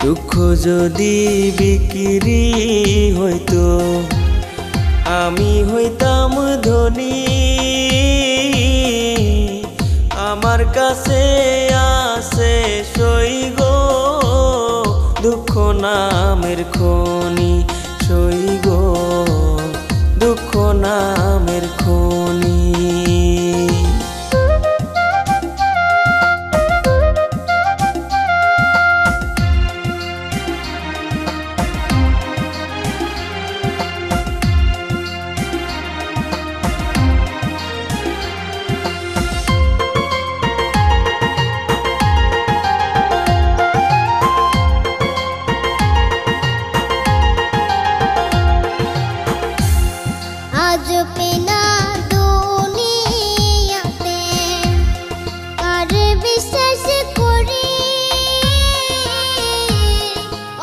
দুঃখ যদি বিক্রি হইতো আমি হইতাম ধনী। আমার কাছে আছে সই গো দুঃখ নামের খনি, সই গো দুঃখ নামের খনি। আজ পেনা দুনিয়াতে কার বিশ্বাস করি,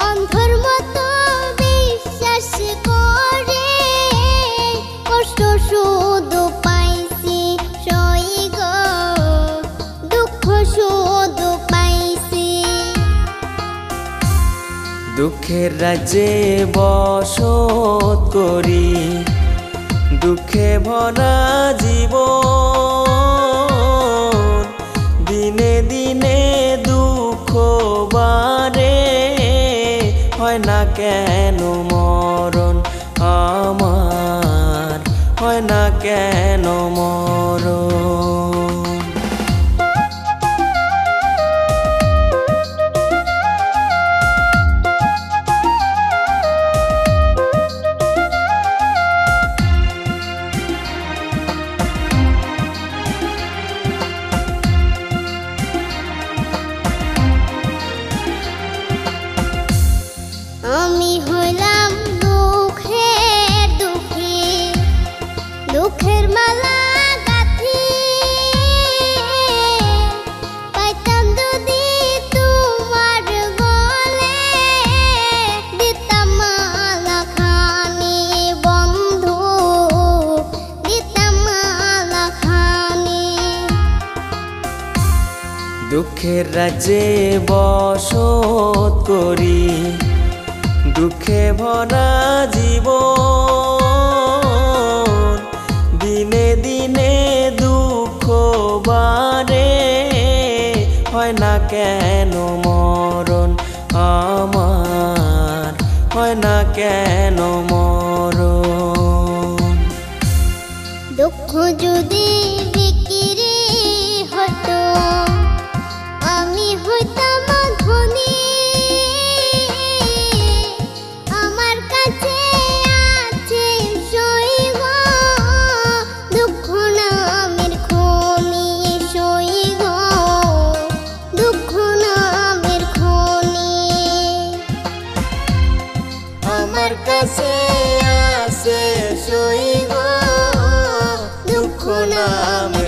অন্ধর মতো বিশ্বাস করে কষ্ট শুধু পাইছি সই গো দুঃখ শুধু পাইছি। দুঃখের রাজ্যে বসত করি দুঃখে ভরা জীবন, দিনে দিনে দুঃখ বাড়ে হয় না কেন মরণ আমার, হয় না কেন মরণ। আমি হইলাম দুঃখের দুঃখী, দুঃখের মালা গাঁথি পাইতাম যদি তোমার গলে, দিতাম মালা খানি বন্ধু, দিতাম মালা খানি। দুঃখের রাজ্যে বসত করি দুঃখে ভরা জীবন, দিনে দিনে দুঃখ বাড়ে হয় না কেন মরণ আমার, হয় না কেন মরণ। দুঃখ যদি বিক্রি হতো আমি হইতাম ধনী। আমার কাছে আছে সই গো দুঃখ নামের খনি, সই গো দুঃখ নামের খনি। আমার কাছে আছে সই গো দুঃখ নামের